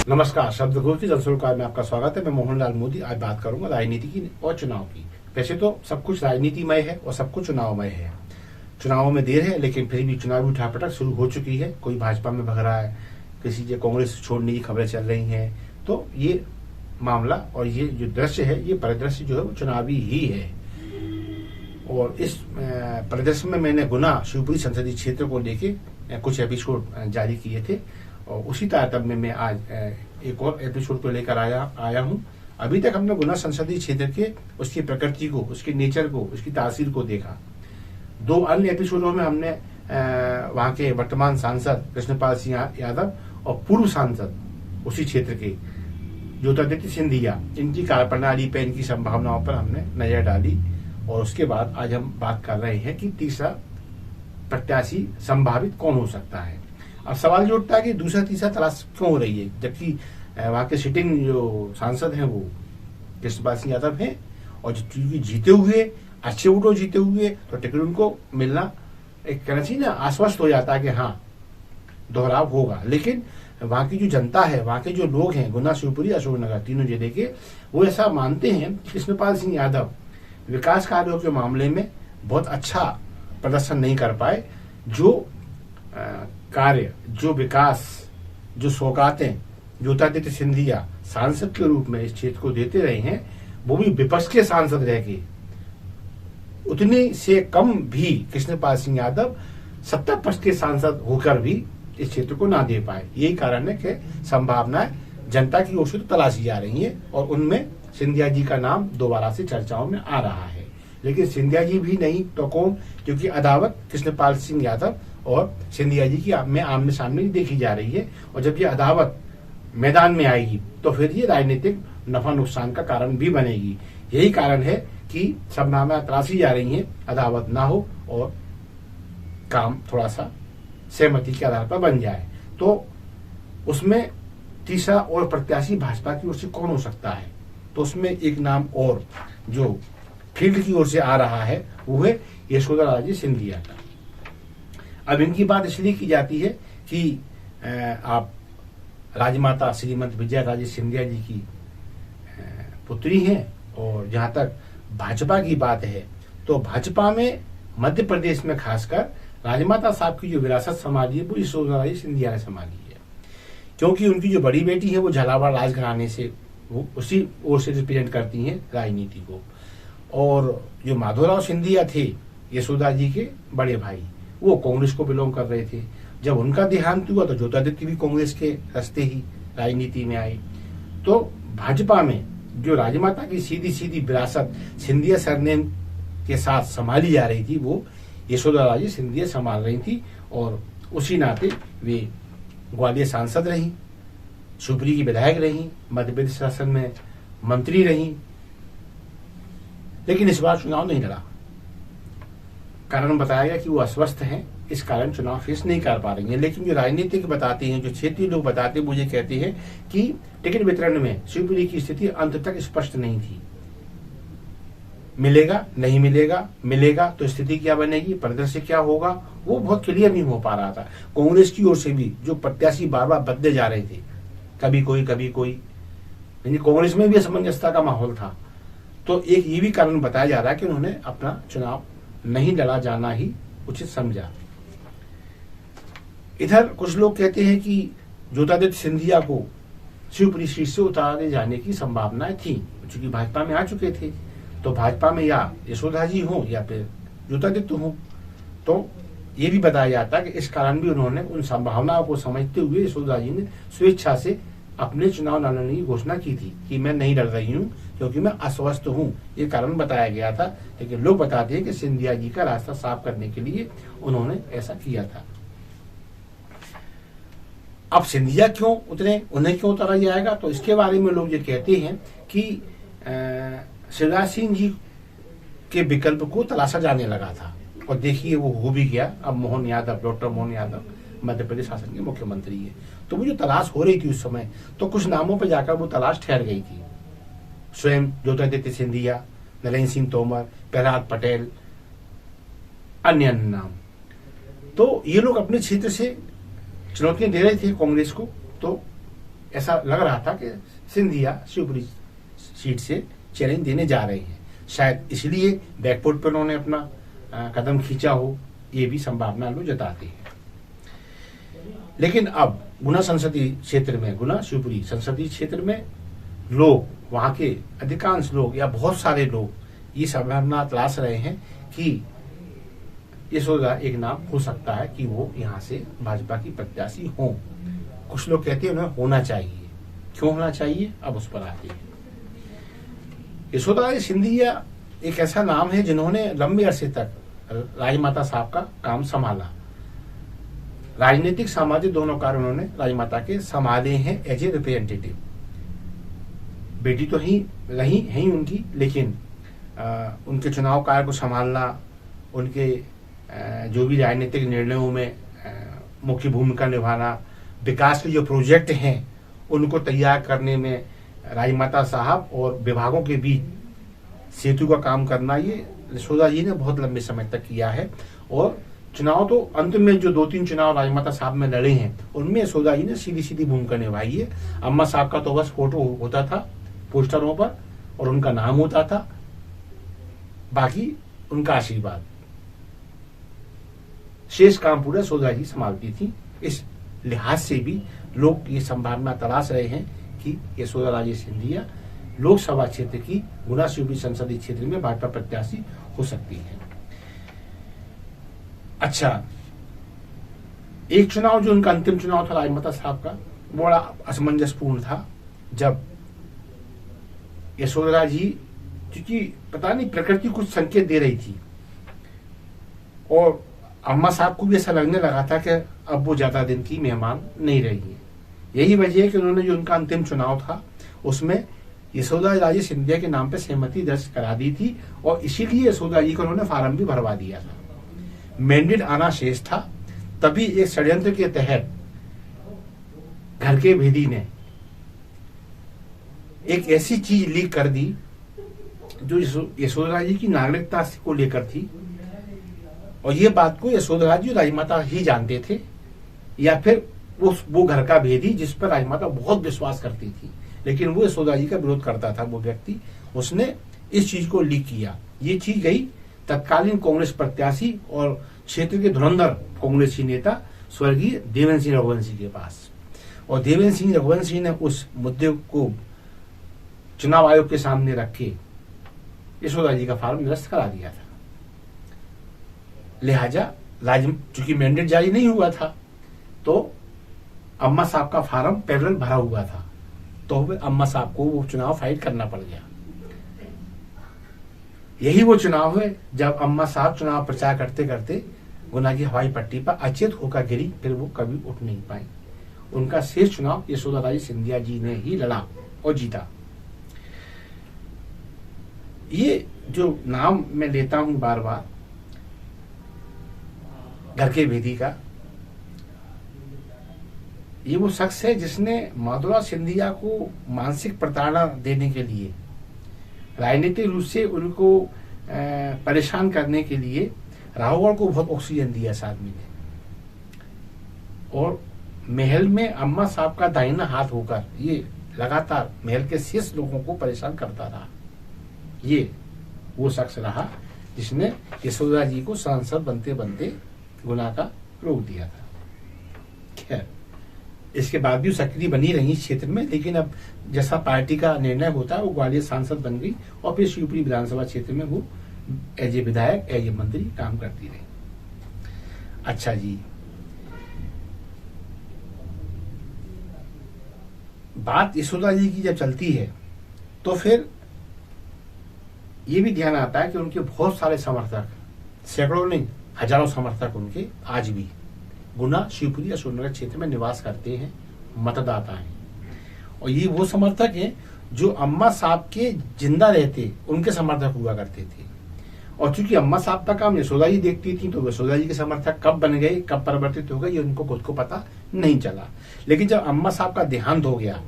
नमस्कार। शब्दकोश की जनसरोकार में आपका स्वागत है। मैं मोहनलाल मोदी आज बात करूंगा राजनीति की और चुनाव की। वैसे तो सब कुछ राजनीतिमय है और सब कुछ चुनावमय है। चुनावों में देर है, लेकिन फिर भी चुनावी उठापटक शुरू हो चुकी है। कोई भाजपा में भग रहा है, किसी के कांग्रेस छोड़ने की खबरें चल रही हैं। तो ये मामला और ये जो दृश्य है, ये परिदृश्य जो है वो चुनावी ही है। और इस परिदृश्य में मैंने गुना शिवपुरी संसदीय क्षेत्र को लेके कुछ एपिसोड जारी किए थे और उसी तारतम्य में मैं आज एक और एपिसोड को लेकर आया हूं। अभी तक हमने गुना संसदीय क्षेत्र के उसकी प्रकृति को, उसके नेचर को, उसकी तासीर को देखा। दो अन्य एपिसोडों में हमने वहां के वर्तमान सांसद कृष्णपाल सिंह यादव और पूर्व सांसद उसी क्षेत्र के ज्योतिरादित्य सिंधिया, इनकी कार्यप्रणाली पर, इनकी संभावनाओं पर हमने नजर डाली। और उसके बाद आज हम बात कर रहे हैं कि तीसरा प्रत्याशी संभावित कौन हो सकता है। अब सवाल ये उठता है कि दूसरा तीसरा तलाश क्यों हो रही है, जबकि वहां के सिटिंग जो सांसद हैं वो कृष्णपाल सिंह यादव हैं और जो जीते हुए, अच्छे वोटों जीते हुए, तो टिकट उनको मिलना एक कहना चाहिए ना, आश्वस्त हो जाता है कि हाँ दोहराव होगा। लेकिन वहां की जो जनता है, वहां के जो लोग हैं, गुना, शिवपुरी, अशोकनगर, तीनों जिले के, वो ऐसा मानते हैं कि कृष्णपाल सिंह यादव विकास कार्यों के मामले में बहुत अच्छा प्रदर्शन नहीं कर पाए। जो कार्य, जो विकास, जो सौगातें ज्योतिरादित्य सिंधिया सांसद के रूप में इस क्षेत्र को देते रहे हैं, वो भी विपक्ष के सांसद रह के उतने से कम भी कृष्णपाल सिंह यादव सत्ता पक्ष के सांसद होकर भी इस क्षेत्र को ना दे पाए। यही कारण है कि संभावनाएं जनता की ओर से तो तलाशी जा रही है और उनमें सिंधिया जी का नाम दोबारा से चर्चाओं में आ रहा है। लेकिन सिंधिया जी भी नहीं तो कौन, क्योंकि अदावत कृष्णपाल सिंह यादव और सिंधिया जी की में आमने सामने देखी जा रही है। और जब ये अदावत मैदान में आएगी तो फिर ये राजनीतिक नफा नुकसान का कारण भी बनेगी। यही कारण है कि संभावनाएं तलाशी जा रही हैं अदावत ना हो और काम थोड़ा सा सहमति के आधार पर बन जाए। तो उसमें तीसरा और प्रत्याशी भाजपा की ओर से कौन हो सकता है, तो उसमें एक नाम और जो फील्ड की ओर से आ रहा है वो है यशोधराराजे सिंधिया का। अब इनकी बात इसलिए की जाती है कि आप राजमाता श्रीमती विजयाराजे सिंधिया जी की पुत्री हैं। और जहां तक भाजपा की बात है तो भाजपा में मध्य प्रदेश में खासकर राजमाता साहब की जो विरासत संभाली है वो यशोधराराजे सिंधिया ने संभाली है। क्योंकि उनकी जो बड़ी बेटी है वो झालावाड़ राजघराने से, वो उसी ओर से रिप्रेजेंट करती हैं राजनीति को। और जो माधोराव सिंधिया थे यशोदा जी के बड़े भाई, वो कांग्रेस को बिलोंग कर रहे थे। जब उनका देहांत हुआ तो ज्योतिरादित्य भी कांग्रेस के रास्ते ही राजनीति में आए। तो भाजपा में जो राजमाता की सीधी सीधी विरासत सिंधिया सरनेम के साथ संभाली जा रही थी वो यशोधराराजे सिंधिया संभाल रही थी। और उसी नाते वे ग्वालियर सांसद रही, शिवपुरी की विधायक रही, मध्य प्रदेश शासन में मंत्री रही। लेकिन इस बार चुनाव नहीं लड़ा। कारण बताया गया कि वो अस्वस्थ हैं, इस कारण चुनाव फेस नहीं कर पा रही हैं। लेकिन जो राजनीतिक बताते हैं, जो क्षेत्रीय लोग बताते हैं, मुझे कहते हैं कि टिकट वितरण में शिवपुरी की स्थिति अंत तक स्पष्ट नहीं थी। मिलेगा, नहीं मिलेगा, मिलेगा तो स्थिति क्या बनेगी, परिदृश्य क्या होगा, वो बहुत क्लियर नहीं हो पा रहा था। कांग्रेस की ओर से भी जो प्रत्याशी बार बार बदले जा रहे थे, कभी कोई कभी कोई, यानी कांग्रेस में भी असमंजसता का माहौल था। तो एक ये भी कारण बताया जा रहा है कि उन्होंने अपना चुनाव नहीं लड़ा जाना ही उचित समझा। इधर कुछ लोग कहते हैं कि ज्योतिरादित्य सिंधिया को शिवपुरी सीट से उतारे जाने की संभावनाएं थी, क्योंकि भाजपा में आ चुके थे। तो भाजपा में या यशोदा जी हो या फिर ज्योतिरादित्य हो। तो ये भी बताया जाता है कि इस कारण भी उन्होंने उन संभावनाओं को समझते हुए यशोदा जी ने स्वेच्छा से अपने चुनाव न लड़ने की घोषणा की थी कि मैं नहीं लड़ रही हूं क्योंकि मैं अस्वस्थ हूं। ये कारण बताया गया था। लेकिन लोग बताते हैं कि सिंधिया जी का रास्ता साफ करने के लिए उन्होंने ऐसा किया था। अब सिंधिया क्यों उतरे, उन्हें क्यों उतारा जाएगा, तो इसके बारे में लोग ये कहते हैं कि शिवराज सिंह जी के विकल्प को तलाशा जाने लगा था और देखिए वो हो भी गया। अब मोहन यादव, डॉक्टर मोहन यादव मध्य प्रदेश शासन के मुख्यमंत्री है। तो वो जो तलाश हो रही थी उस समय, तो कुछ नामों पर जाकर वो तलाश ठहर गई थी। स्वयं ज्योतिरादित्य सिंधिया, नरेंद्र सिंह तोमर, प्रहलाद पटेल, अन्य नाम। तो ये लोग अपने क्षेत्र से चुनौतियां दे रहे थे कांग्रेस को। तो ऐसा लग रहा था कि सिंधिया शिवपुरी सीट से चैलेंज देने जा रहे हैं। शायद इसलिए बैकफुट पर उन्होंने अपना कदम खींचा हो, ये भी संभावना लोग जताते हैं। लेकिन अब गुना संसदीय क्षेत्र में, गुना शिवपुरी संसदीय क्षेत्र में लोग, वहां के अधिकांश लोग या बहुत सारे लोग ये संभावना तलाश रहे हैं कि यशोदा एक नाम हो सकता है कि वो यहाँ से भाजपा की प्रत्याशी हों। कुछ लोग कहते हैं उन्हें होना चाहिए। क्यों होना चाहिए, अब उस पर आते हैं। यशोदा सिंधिया एक ऐसा नाम है जिन्होंने लंबे अरसे तक राजमाता साहब का काम संभाला। राजनीतिक सामाजिक दोनों कार्य उन्होंने राजमाता के संभाले हैं एज ए रिप्रेजेंटेटिव। बेटी तो ही रही है उनकी, लेकिन उनके चुनाव कार्य को संभालना, उनके जो भी राजनीतिक निर्णयों में मुख्य भूमिका निभाना, विकास के जो प्रोजेक्ट हैं उनको तैयार करने में राजमाता साहब और विभागों के बीच सेतु का काम करना, ये यशोदा जी ने बहुत लंबे समय तक किया है। और चुनाव तो अंत में जो 2-3 चुनाव राजमाता साहब में लड़े हैं उनमें यशोदा जी ने सीधी सीधी भूमिका निभाई है। अम्मा साहब का तो बस फोटो होता था पोस्टरों पर और उनका नाम होता था, बाकी उनका आशीर्वाद, शेष काम पूरा यशोदा जी संभालती थी। इस लिहाज से भी लोग ये संभावना तलाश रहे हैं कि यशोदा राजे सिंधिया लोकसभा क्षेत्र की गुना शिवपुरी संसदीय क्षेत्र में भाजपा प्रत्याशी हो सकती है। अच्छा, एक चुनाव जो उनका अंतिम चुनाव था राजमाता साहब का, बड़ा असमंजसपूर्ण था। जब यशोदा जी, क्योंकि पता नहीं प्रकृति कुछ संकेत दे रही थी और अम्मा साहब को भी ऐसा लगने लगा था कि अब वो ज्यादा दिन की मेहमान नहीं रही है। यही वजह है कि उन्होंने जो उनका अंतिम चुनाव था उसमें यशोदा राजे सिंधिया के नाम पे सहमति दर्ज करा दी थी और इसीलिए यशोदा जी को उन्होंने फार्म भी भरवा दिया था। मैंडेट आना शेष था, तभी एक षड्यंत्र के तहत घर के भेदी ने एक ऐसी चीज लीक कर दी जो यशोदा जी की नागरिकता को लेकर थी। और ये बात को यशोदा जी राजमाता ही जानते थे, या फिर वो घर का भेदी जिस पर राजमाता बहुत विश्वास करती थी, लेकिन वो यशोदा जी का विरोध करता था। वो व्यक्ति, उसने इस चीज को लीक किया। ये चीज गई तत्कालीन कांग्रेस प्रत्याशी और क्षेत्र के धुरंधर कांग्रेसी नेता स्वर्गीय देवेंद्र सिंह रघुवंशी के पास, और देवेंद्र सिंह रघुवंशी ने उस मुद्दे को चुनाव आयोग के सामने रख के यशोदा जी का फार्म निरस्त करा दिया था। लिहाजा चूंकि मैंडेट जारी नहीं हुआ था तो अम्मा साहब का फार्म पैरेलल भरा हुआ था, तो फिर अम्मा साहब को वो चुनाव फाइट करना पड़ गया। यही वो चुनाव है जब अम्मा साहब चुनाव प्रचार करते करते गुना की हवाई पट्टी पर अचेत होकर गिरी, फिर वो कभी उठ नहीं पाई। उनका शेष चुनाव यशोदा राजे सिंधिया जी ने ही लड़ा और जीता। ये जो नाम मैं लेता हूं बार बार घर के भेदी का, ये वो शख्स है जिसने माधुरा सिंधिया को मानसिक प्रताड़ना देने के लिए, राजनीतिक रूप से उनको परेशान करने के लिए राहुल को बहुत ऑक्सीजन दिया इस आदमी ने। और महल में अम्मा साहब का दाहिना हाथ होकर ये लगातार महल के शेष लोगों को परेशान करता रहा। ये वो शख्स रहा जिसने यशोदा जी को सांसद बनते बनते गुना का रोक दिया था। खैर, इसके बाद भी सक्रिय बनी रही क्षेत्र में, लेकिन अब जैसा पार्टी का निर्णय होता है वो ग्वालियर सांसद बन गई और फिर शिवपुरी विधानसभा क्षेत्र में वो एज ए विधायक, एज ए मंत्री काम करती रही। अच्छा जी, बात यशोदा जी की जब चलती है तो फिर ये भी ध्यान आता है कि उनके बहुत सारे समर्थक, सैकड़ों नहीं हजारों समर्थक उनके आज भी गुना, शिवपुरी, अशोकनगर क्षेत्र में निवास करते हैं, मतदाता हैं। और ये वो समर्थक हैं जो अम्मा साहब के जिंदा रहते उनके समर्थक हुआ करते थे। और चूंकि अम्मा साहब का काम यशोदा जी देखती थी तो यशोदा जी के समर्थक कब बन गए, कब परिवर्तित हो गए, ये उनको खुद को पता नहीं चला। लेकिन जब अम्मा साहब का देहांत हो गया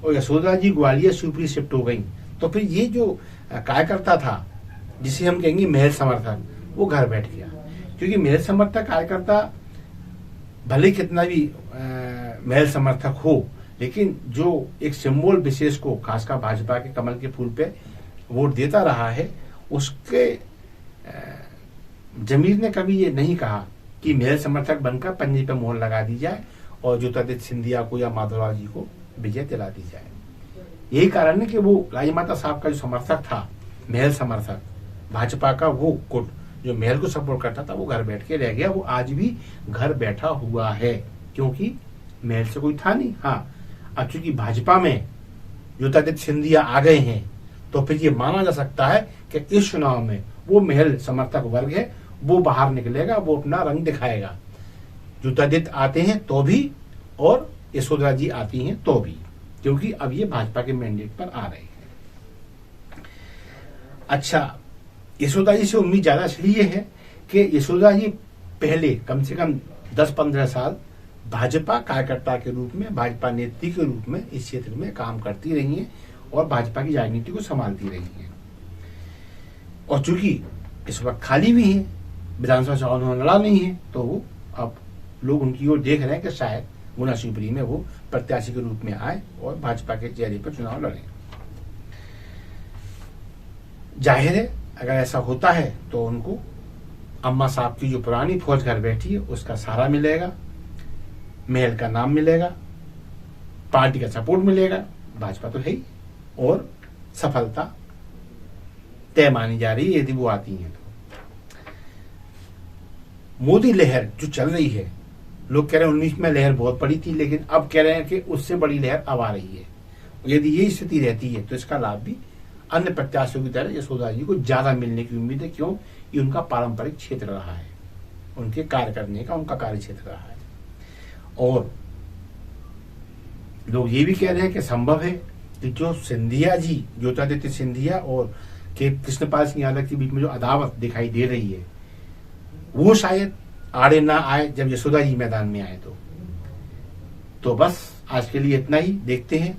और यशोदा जी ग्वालियर शिवपुरी शिफ्ट हो गई तो फिर ये जो कार्यकर्ता था जिसे हम कहेंगे महल समर्थक, वो घर बैठ गया। क्योंकि महल समर्थक कार्यकर्ता भले कितना भी महल समर्थक हो, लेकिन जो एक सिंबल विशेष को खासकर भाजपा के कमल के फूल पे वोट देता रहा है, उसके जमीर ने कभी ये नहीं कहा कि महल समर्थक बनकर पंजे पे मोहर लगा दी जाए और ज्योतिरादित्य सिंधिया को या माधवराव जी को विजय दिला दी जाए। यही कारण है कि वो राजमाता साहब का जो समर्थक था, महल समर्थक भाजपा का, वो गुट जो महल को सपोर्ट करता था, वो घर बैठ के रह गया। वो आज भी घर बैठा हुआ है, क्योंकि महल से कोई था नहीं। हाँ, अब चूंकि भाजपा में ज्योतिरादित्य सिंधिया आ गए हैं, तो फिर ये माना जा सकता है कि इस चुनाव में वो महल समर्थक वर्ग है, वो बाहर निकलेगा, वो अपना रंग दिखाएगा। ज्योतिरादित्य आते हैं तो भी और यशोधरा जी आती हैं तो भी, क्योंकि अब ये भाजपा के मैंडेट पर आ रहे हैं। अच्छा, यशोदा जी से उम्मीद ज्यादा इसलिए है कि यशोदा जी पहले कम से कम 10-15 साल भाजपा कार्यकर्ता के रूप में, भाजपा नेत्री के रूप में इस क्षेत्र में काम करती रही हैं और भाजपा की राजनीति को संभालती रही हैं। और चूंकि इस वक्त खाली भी हैं, विधानसभा चुनाव उन्होंने लड़ा नहीं है, तो वो अब लोग उनकी ओर देख रहे हैं कि शायद गुना शिवपुरी में वो प्रत्याशी के रूप में आए और भाजपा के चेहरे पर चुनाव लड़े। जाहिर है अगर ऐसा होता है तो उनको अम्मा साहब की जो पुरानी फौज घर बैठी है उसका सहारा मिलेगा, महल का नाम मिलेगा, पार्टी का सपोर्ट मिलेगा, भाजपा तो है ही, और सफलता तय मानी जा रही है यदि वो आती हैं तो। मोदी लहर जो चल रही है, लोग कह रहे हैं 19 में लहर बहुत बड़ी थी, लेकिन अब कह रहे हैं कि उससे बड़ी लहर अब आ रही है। यदि ये स्थिति रहती है तो इसका लाभ भी अन्य प्रत्याशियों की तरह यशोदा जी को ज्यादा मिलने की उम्मीद है। क्यों? ये उनका पारंपरिक क्षेत्र रहा है, उनके कार्य करने का उनका कार्य क्षेत्र रहा है। और लोग ये भी कह रहे हैं कि संभव है कि जो सिंधिया जी, ज्योतिरादित्य सिंधिया और के कृष्णपाल सिंह यादव के बीच में जो अदावत दिखाई दे रही है, वो शायद आड़े ना आए जब यशोदा जी मैदान में आए तो बस आज के लिए इतना ही। देखते हैं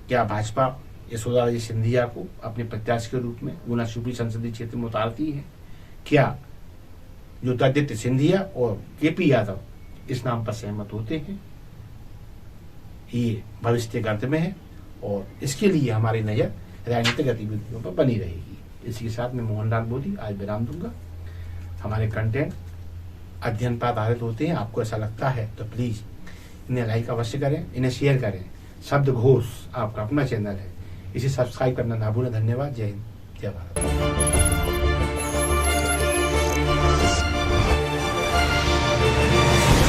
क्या भाजपा यशोदा जी सिंधिया को अपने प्रत्याशी के रूप में गुना शिवपुरी संसदीय क्षेत्र में उतारती है। क्या ज्योतिरादित्य सिंधिया और केपी यादव इस नाम पर सहमत होते हैं? ये भविष्य गर्त में है और इसके लिए हमारी नजर राजनीतिक गतिविधियों पर बनी रहेगी। इसी के साथ मैं मोहनलाल मोदी आज विराम दूंगा। हमारे कंटेंट अध्ययन पर आधारित होते हैं। आपको ऐसा लगता है तो प्लीज इन्हें लाइक अवश्य करें, इन्हें शेयर करें। शब्द घोष आपका अपना चैनल है, इसे सब्सक्राइब करना ना भूलें। धन्यवाद। जय हिंद, जय भारत।